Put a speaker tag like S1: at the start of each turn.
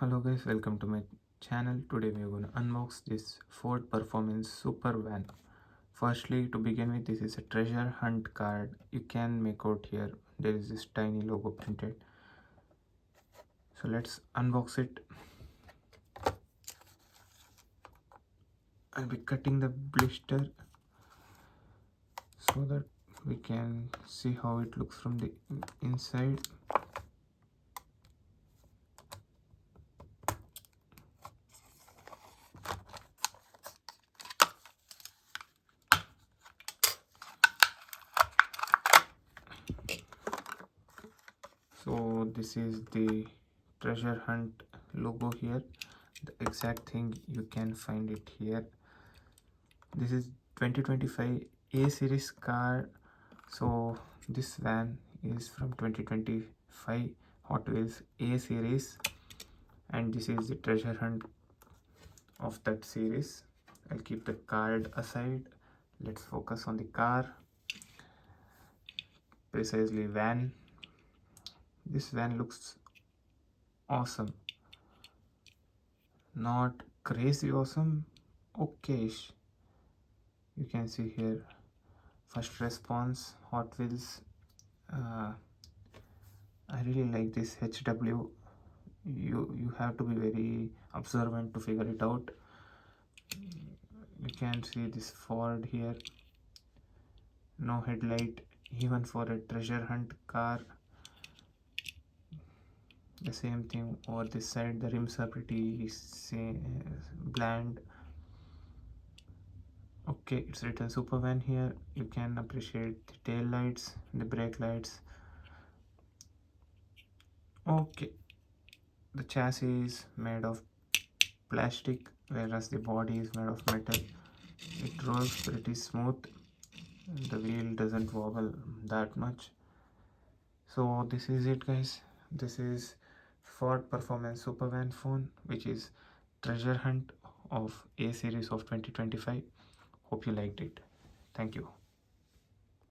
S1: Hello guys, welcome to my channel. Today we are going to unbox this Ford Performance Supervan. Firstly, to begin with, this is a treasure hunt card. You can make out here there is this tiny logo printed. So let's unbox it. I'll be cutting the blister so that we can see how it looks from the inside. So this is the treasure hunt logo here. The exact thing you can find it here. This is 2025 A series car. So this van is from 2025 Hot Wheels A series, and this is the treasure hunt of that series. I'll keep the card aside. Let's focus on the car, precisely van. This van looks awesome, not crazy awesome, okayish. You can see here first response Hot Wheels. I really like this HW. You have to be very observant to figure it out. You can see this Ford here, no headlight even for a treasure hunt car. The same thing over this side. The rims are pretty bland. Okay, it's written Supervan here. You can appreciate the tail lights, the brake lights. Okay, the chassis is made of plastic, whereas the body is made of metal. It rolls pretty smooth. The wheel doesn't wobble that much. So this is it, guys. This is Ford Performance Supervan phone, which is treasure hunt of A series of 2025. Hope you liked it. Thank you.